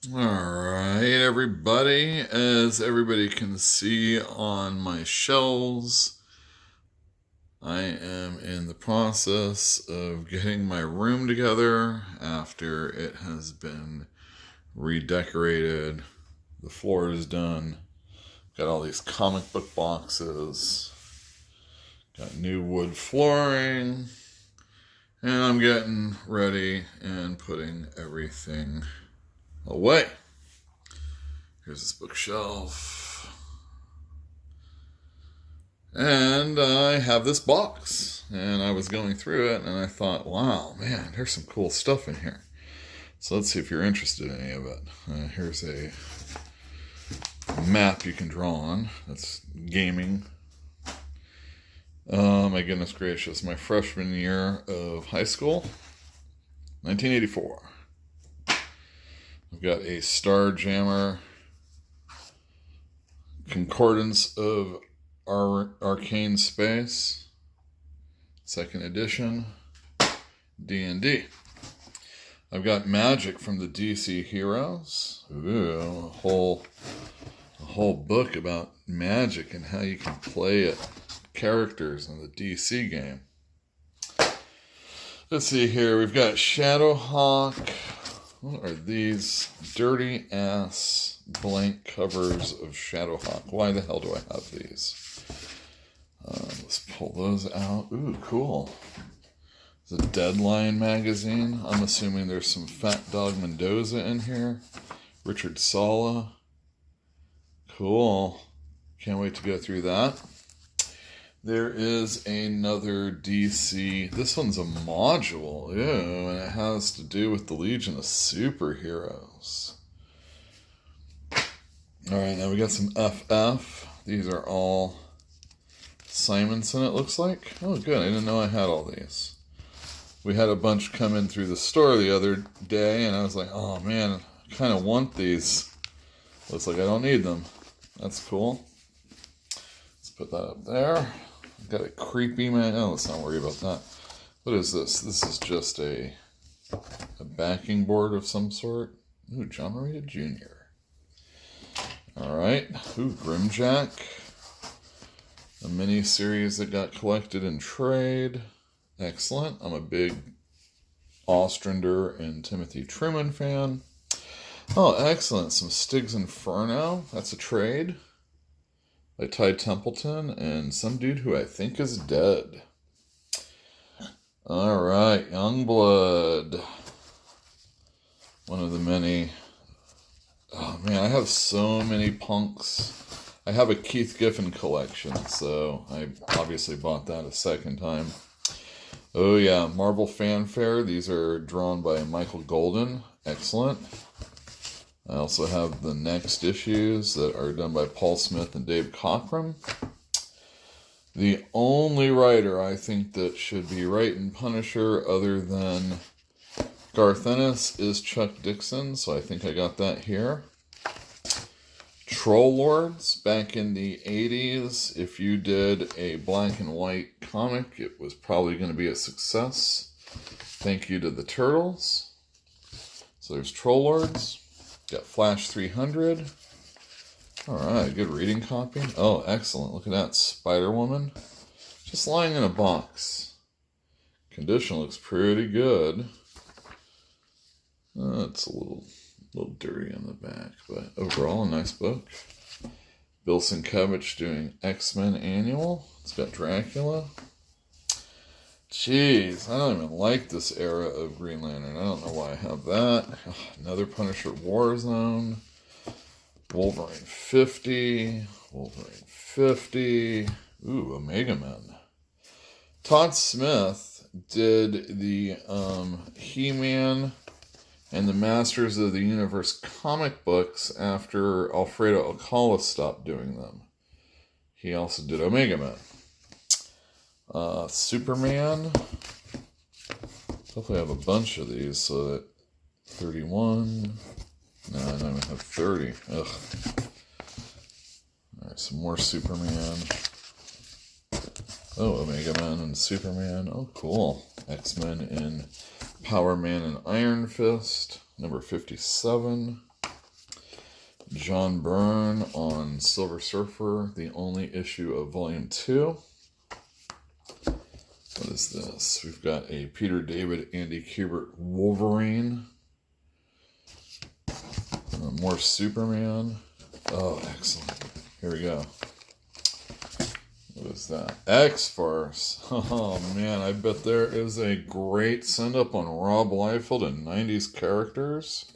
Alright, everybody. As everybody can see on my shelves, I am in the process of getting my room together after it has been redecorated. The floor is done. Got all these comic book boxes. Got new wood flooring. And I'm getting ready and putting everything away. Here's this bookshelf. And I have this box. And I was going through it and I thought, wow, man, there's some cool stuff in here. So let's see if you're interested in any of it. Here's a map you can draw on. That's gaming. My goodness gracious. My freshman year of high school, 1984. I've got a Starjammer Concordance of Arcane Space, 2nd edition, D&D. I've got Magic from the DC Heroes. Ooh, a whole book about Magic and how you can play it. Characters in the DC game. Let's see here. We've got Shadowhawk. What are these dirty ass blank covers of Shadowhawk? Why the hell do I have these? Let's pull those out. Ooh, cool. It's a Deadline magazine. I'm assuming there's some Fat Dog Mendoza in here. Richard Sala. Cool. Can't wait to go through that. There is another DC. This one's a module. Ew, and it has to do with the Legion of Superheroes. Alright, now we got some FF. These are all Simonson, it looks like. Oh, good. I didn't know I had all these. We had a bunch come in through the store the other day, and I was like, oh man, I kind of want these. Looks like I don't need them. That's cool. Let's put that up there. Got a creepy man. Oh, let's not worry about that. What is this? This is just a backing board of some sort. Ooh, John Marita Jr. Alright. Ooh, Grimjack. A mini-series that got collected in trade. Excellent. I'm a big Ostrander and Timothy Truman fan. Oh, excellent. Some Styx Inferno. That's a trade. By Ty Templeton and some dude who I think is dead. Alright, Youngblood. One of the many. Oh man, I have so many punks. I have a Keith Giffen collection, so I obviously bought that a second time. Oh yeah, Marvel Fanfare. These are drawn by Michael Golden. Excellent. I also have the next issues that are done by Paul Smith and Dave Cockrum. The only writer I think that should be writing Punisher other than Garth Ennis is Chuck Dixon, so I think I got that here. Troll Lords, back in the 80s, if you did a black and white comic, it was probably going to be a success. Thank you to the Turtles. So there's Troll Lords. Got Flash 300. Alright, good reading copy. Oh, excellent. Look at that. Spider-Woman. Just lying in a box. Condition looks pretty good. It's a little dirty on the back, but overall a nice book. Bill Sienkiewicz doing X-Men Annual. It's got Dracula. Jeez, I don't even like this era of Green Lantern. I don't know why I have that. Another Punisher Warzone. Wolverine 50. Wolverine 50. Ooh, Omega Men. Todd Smith did the He-Man and the Masters of the Universe comic books after Alfredo Alcala stopped doing them. He also did Omega Men. Superman. Hopefully I have a bunch of these so that 31. No, I don't even have 30. Ugh. Alright, some more Superman. Oh, Omega Man and Superman. Oh, cool. X-Men in Power Man and Iron Fist. Number 57. John Byrne on Silver Surfer, the only issue of Volume 2. What is this? We've got a Peter David, Andy Kubert Wolverine. More Superman. Oh, excellent. Here we go. What is that? X-Force. Oh, man, I bet there is a great send-up on Rob Liefeld and 90s characters.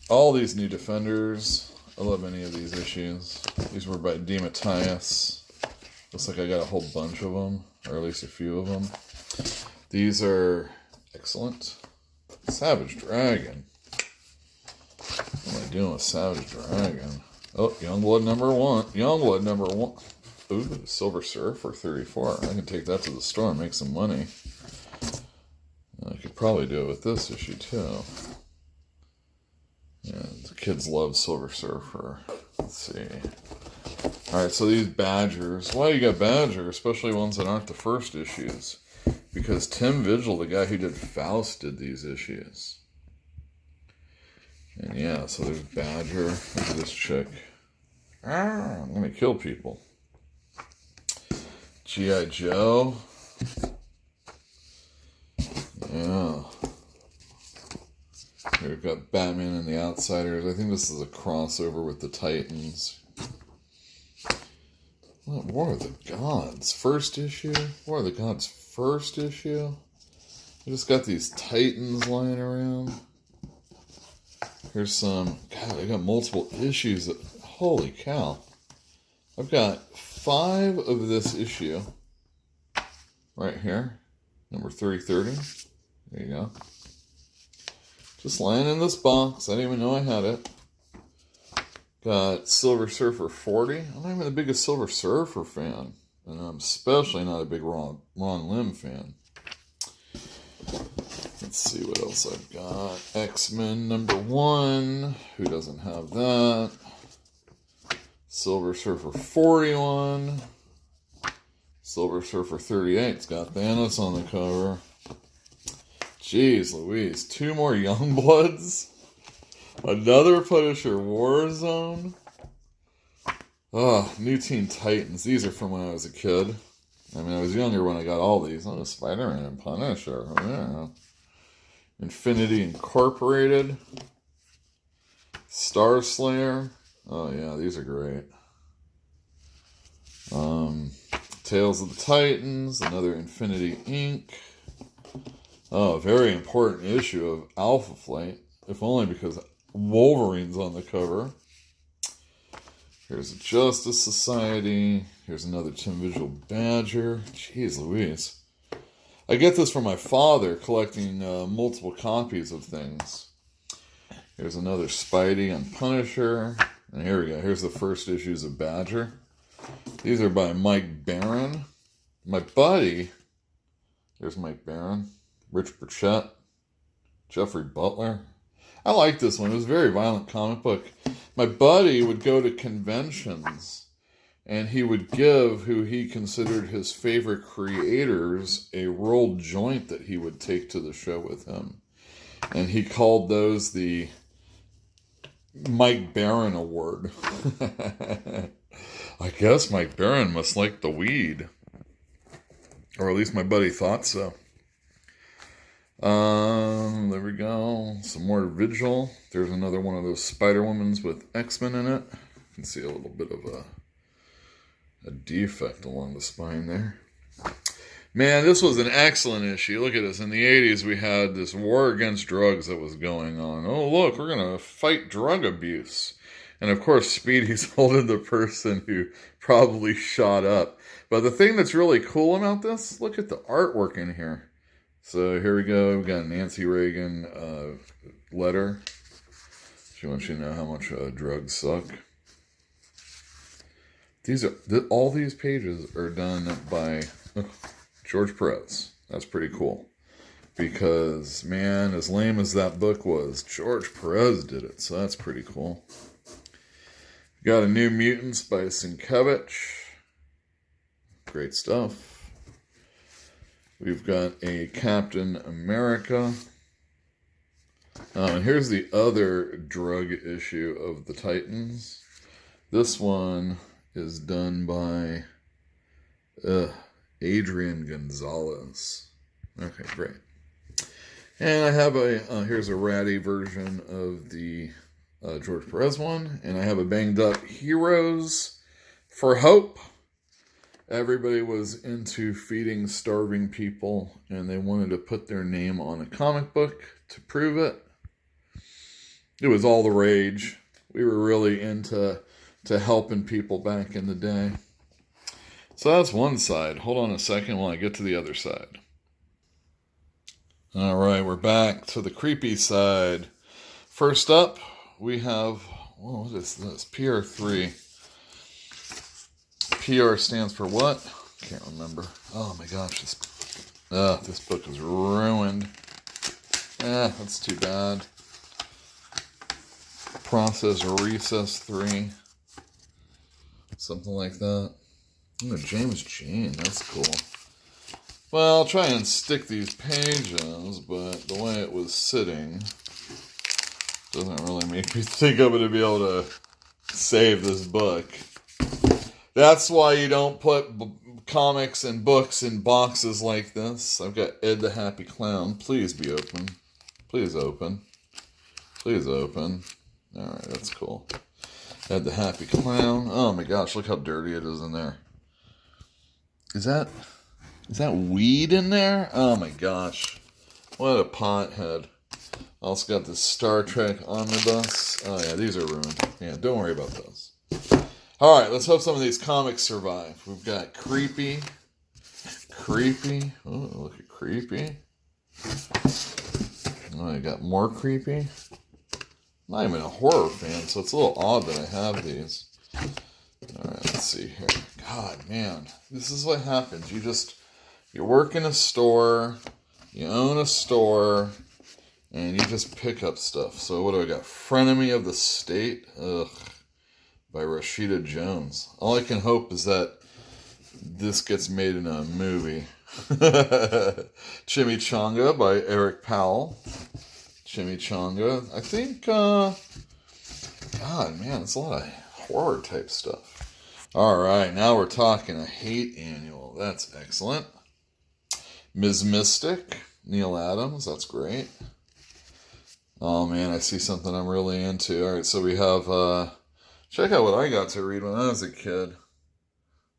All these new Defenders. I love any of these issues. These were by DeMatteis. Looks like I got a whole bunch of them, or at least a few of them. These are excellent. Savage Dragon. What am I doing with Savage Dragon? Oh, Youngblood #1. Youngblood #1. Ooh, Silver Surfer 34. I can take that to the store and make some money. I could probably do it with this issue, too. Yeah, the kids love Silver Surfer. Let's see. Alright, so these Badgers. Why you got Badger, especially ones that aren't the first issues? Because Tim Vigil, the guy who did Faust, did these issues. And yeah, so there's Badger. Look at this chick. I'm gonna kill people. G.I. Joe. Yeah. Here we've got Batman and the Outsiders. I think this is a crossover with the Titans. What War of the Gods? First issue? War of the Gods first issue? We just got these Titans lying around. Here's some... God, I got multiple issues. Holy cow. I've got 5 of this issue. Right here. Number 3030. There you go. Just lying in this box. I didn't even know I had it. Got Silver Surfer 40. I'm not even the biggest Silver Surfer fan. And I'm especially not a big Ron Lim fan. Let's see what else I've got. X-Men #1. Who doesn't have that? Silver Surfer 41. Silver Surfer 38. It's got Thanos on the cover. Jeez Louise. 2 more Youngbloods. Another Punisher Warzone. Oh, New Teen Titans. These are from when I was a kid. I mean, I was younger when I got all these. Oh, Spider-Man and Punisher. Yeah. Infinity Incorporated. Star Slayer. Oh, yeah, these are great. Tales of the Titans. Another Infinity Inc. Oh, a very important issue of Alpha Flight. If only because Wolverine's on the cover. Here's a Justice Society. Here's another Tim Vigil Badger. Jeez Louise. I get this from my father, collecting multiple copies of things. Here's another Spidey and Punisher. And here we go. Here's the first issues of Badger. These are by Mike Barron. My buddy. There's Mike Barron. Rich Burchett. Jeffrey Butler. I like this one. It was a very violent comic book. My buddy would go to conventions, and he would give who he considered his favorite creators a rolled joint that he would take to the show with him. And he called those the Mike Barron Award. I guess Mike Barron must like the weed. Or at least my buddy thought so. There we go. Some more Vigil. There's another one of those Spider-Womans with X-Men in it. You can see a little bit of a defect along the spine there. Man, this was an excellent issue. Look at this. In the 80s, we had this war against drugs that was going on. Oh, look, we're going to fight drug abuse. And, of course, Speedy's holding the person who probably shot up. But the thing that's really cool about this, look at the artwork in here. So here we go. We've got a Nancy Reagan letter. She wants you to know how much drugs suck. All these pages are done by George Perez. That's pretty cool. Because, man, as lame as that book was, George Perez did it. So that's pretty cool. Got a New Mutants by Sienkiewicz. Great stuff. We've got a Captain America. And here's the other drug issue of the Titans. This one is done by Adrian Gonzalez. Okay, great. And I have here's a ratty version of the George Perez one. And I have a banged up Heroes for Hope. Everybody was into feeding starving people, and they wanted to put their name on a comic book to prove it. It was all the rage. We were really into helping people back in the day. So that's one side. Hold on a second while I get to the other side. All right, we're back to the creepy side. First up, we have, what is this? PR3. PR stands for what? Can't remember. Oh my gosh, this book is ruined. That's too bad. Process Recess 3. Something like that. Oh, James Jane, that's cool. Well, I'll try and stick these pages, but the way it was sitting doesn't really make me think I'm going to be able to save this book. That's why you don't put comics and books in boxes like this. I've got Ed the Happy Clown. Please be open. Please open. Please open. Alright, that's cool. Ed the Happy Clown. Oh my gosh, look how dirty it is in there. Is that weed in there? Oh my gosh. What a pothead. Also got this Star Trek omnibus. Oh yeah, these are ruined. Yeah, don't worry about those. Alright, let's hope some of these comics survive. We've got Creepy. Oh, look at Creepy. Oh, I got more Creepy. I'm not even a horror fan, so it's a little odd that I have these. Alright, let's see here. God, man. This is what happens. You work in a store, you own a store, and you just pick up stuff. So what do I got? Frenemy of the State? Ugh. By Rashida Jones. All I can hope is that this gets made in a movie. Chimichanga by Eric Powell. Chimichanga. I think, God, man, it's a lot of horror type stuff. Alright, now we're talking a hate annual. That's excellent. Ms. Mystic, Neil Adams. That's great. Oh, man, I see something I'm really into. Alright, so we have, check out what I got to read when I was a kid.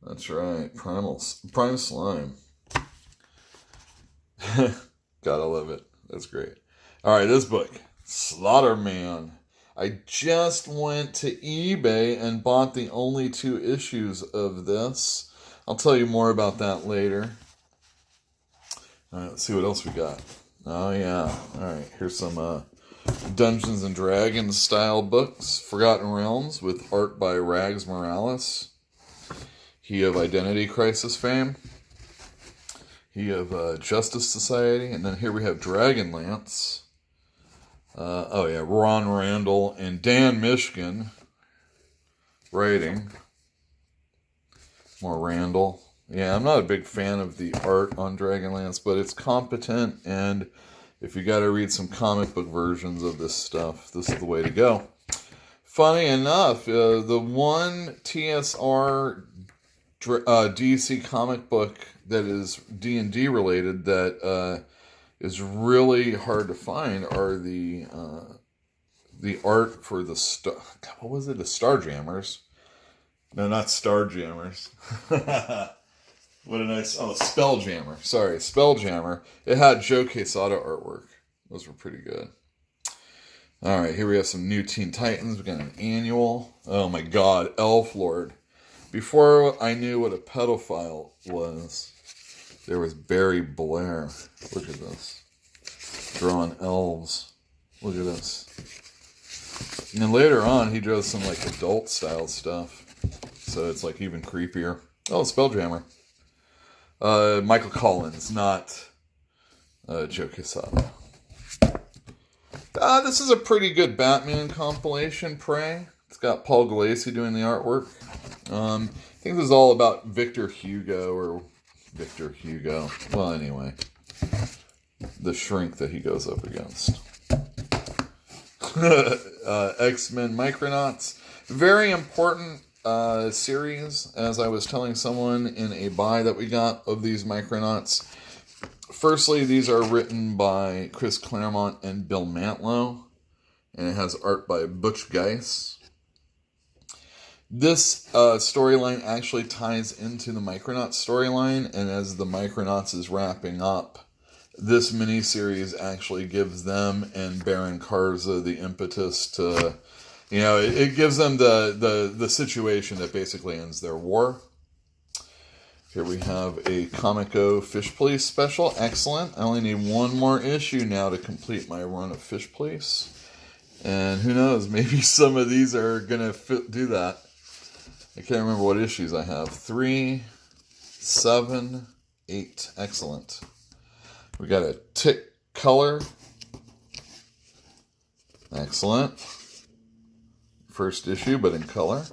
That's right, Prime Slime. Gotta love it. That's great. Alright, this book, Slaughterman. I just went to eBay and bought the only 2 issues of this. I'll tell you more about that later. Alright, let's see what else we got. Oh yeah. Alright, here's some Dungeons and Dragons style books. Forgotten Realms with art by Rags Morales. He of Identity Crisis fame. He of Justice Society. And then here we have Dragonlance. Ron Randall and Dan Mishkin writing. More Randall. Yeah, I'm not a big fan of the art on Dragonlance, but it's competent, and if you got to read some comic book versions of this stuff, this is the way to go. Funny enough, the one TSR DC comic book that is D&D related that is really hard to find are the art for the what was it? The Starjammers. No, not Starjammers. What a nice... Oh, Spelljammer. Sorry, Spelljammer. It had Joe Quesada artwork. Those were pretty good. Alright, here we have some new Teen Titans. We got an annual. Oh my god, Elf Lord. Before I knew what a pedophile was, there was Barry Blair. Look at this. Drawing elves. Look at this. And then later on, he drew some like adult style stuff. So it's like even creepier. Oh, Spelljammer. Michael Collins, not Joe Quesada. This is a pretty good Batman compilation, Prey. It's got Paul Galassi doing the artwork. I think this is all about Victor Hugo. Well, anyway. The shrink that he goes up against. X-Men Micronauts. Very important series, as I was telling someone in a buy that we got of these Micronauts. Firstly, these are written by Chris Claremont and Bill Mantlo, and it has art by Butch Guice. This storyline actually ties into the Micronauts storyline, and as the Micronauts is wrapping up, this miniseries actually gives them and Baron Karza the impetus to, it gives them the situation that basically ends their war. Here we have a Comico Fish Police special. Excellent. I only need one more issue now to complete my run of Fish Police. And who knows, maybe some of these are going to do that. I can't remember what issues I have. 3, 7, 8. Excellent. We got a Tick color. Excellent. First issue, but in color.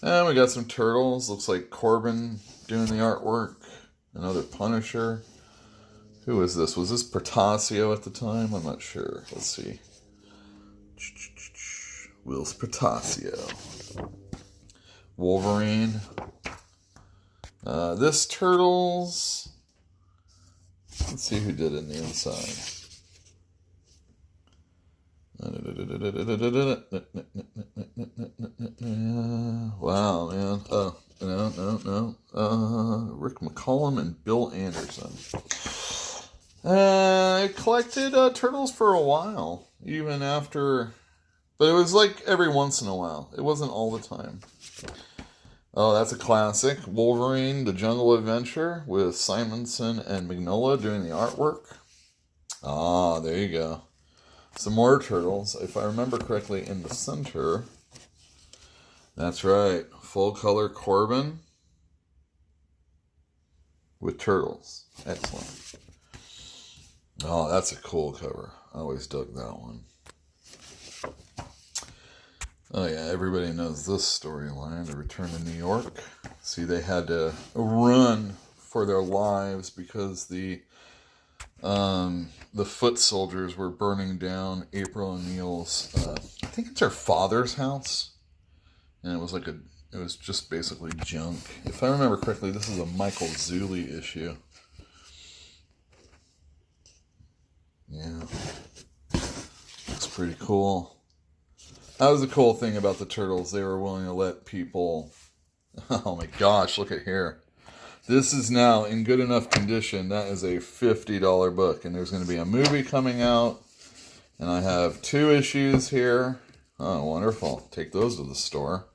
And we got some turtles. Looks like Corbin doing the artwork. Another Punisher. Who is this? Was this Portasio at the time? I'm not sure. Let's see. Will's Portasio. Wolverine. This Turtles. Let's see who did it in the inside. Wow, man. No. Rick McCollum and Bill Anderson. I collected Turtles for a while, even after... But it was like every once in a while. It wasn't all the time. Oh, that's a classic. Wolverine, The Jungle Adventure, with Simonson and Mignola doing the artwork. Ah, there you go. Some more Turtles. If I remember correctly, in the center. That's right. Full color Corbin with Turtles. Excellent. Oh, that's a cool cover. I always dug that one. Oh yeah, everybody knows this storyline, the Return to New York. See, they had to run for their lives because the foot soldiers were burning down April O'Neil's, I think it's her father's house. And it was just basically junk. If I remember correctly, this is a Michael Zulli issue. Yeah. Looks pretty cool. That was the cool thing about the Turtles. They were willing to let people... Oh my gosh, look at here. This is now in good enough condition. That is a $50 book. And there's going to be a movie coming out. And I have 2 issues here. Oh, wonderful. Take those to the store.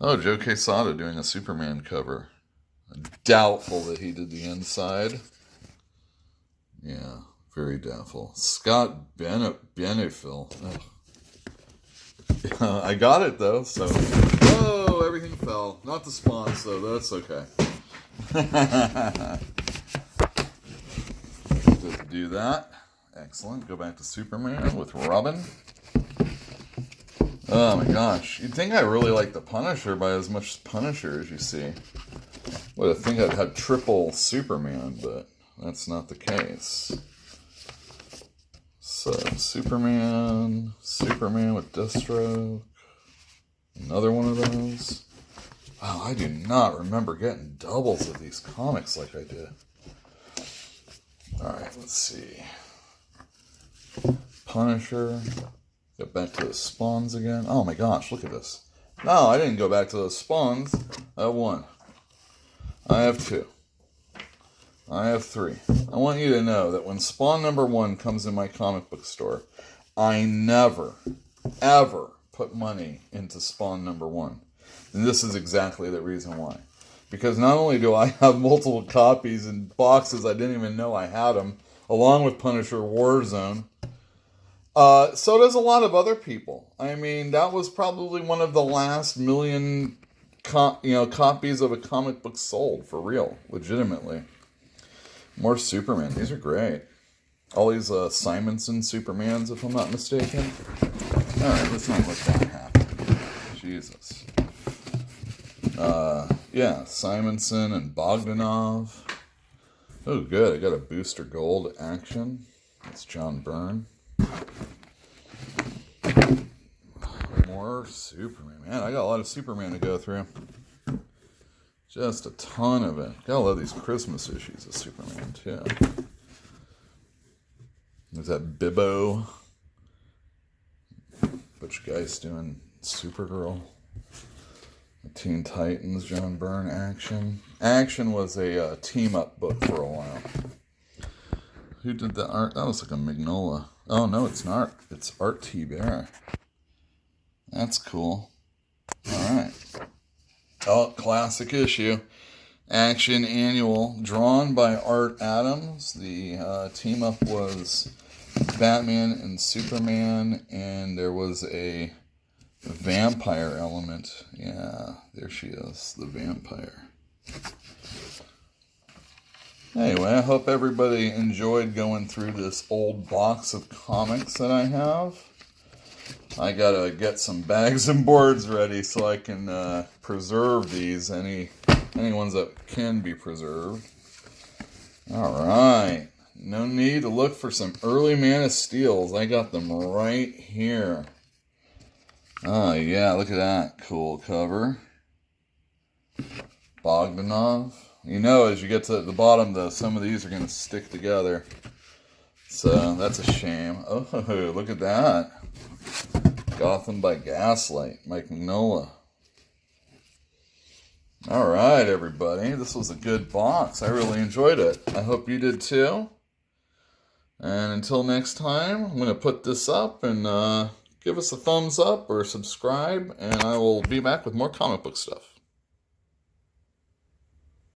Oh, Joe Quesada doing a Superman cover. Doubtful that he did the inside. Yeah, very doubtful. Scott Benefiel. I got it though, so... Oh, everything fell. Not the spawns, though. That's okay. Just do that. Excellent. Go back to Superman with Robin. Oh my gosh. You'd think I really like the Punisher by as much Punisher as you see. Would have think I'd had triple Superman, but that's not the case. So, Superman with Deathstroke, another one of those. Wow, I do not remember getting doubles of these comics like I did. Alright, let's see. Punisher. Go back to the spawns again. Oh my gosh, look at this. No, I didn't go back to those spawns. I have 1. I have 2. I have 3. I want you to know that when Spawn number 1 comes in my comic book store, I never, ever put money into Spawn number 1. And this is exactly the reason why. Because not only do I have multiple copies and boxes I didn't even know I had them, along with Punisher Warzone, so does a lot of other people. I mean, that was probably one of the last million copies of a comic book sold, for real, legitimately. More Superman. These are great. All these Simonson Supermans, if I'm not mistaken. Alright, let's not let that happen. Jesus. Yeah, Simonson and Bogdanov. Oh, good. I got a Booster Gold action. That's John Byrne. More Superman. Man, I got a lot of Superman to go through. Just a ton of it. Gotta love these Christmas issues of Superman, too. There's that Bibbo. Butch Geist doing Supergirl. The Teen Titans, John Byrne Action. Action was a team-up book for a while. Who did the art? That was like a Mignola. Oh, no, it's not. It's Art T. Bear. That's cool. All right. Oh, classic issue. Action Annual, drawn by Art Adams. The team-up was Batman and Superman, and there was a vampire element. Yeah, there she is, the vampire. Anyway, I hope everybody enjoyed going through this old box of comics that I have. I gotta get some bags and boards ready so I can preserve these, any ones that can be preserved. Alright, no need to look for some early Man of Steels. I got them right here. Oh yeah, look at that cool cover. Bogdanov. You know, as you get to the bottom, some of these are going to stick together. So that's a shame. Oh, look at that. Gotham by Gaslight, Mike Mignola. All right, everybody. This was a good box. I really enjoyed it. I hope you did too. And until next time, I'm going to put this up and give us a thumbs up or subscribe, and I will be back with more comic book stuff.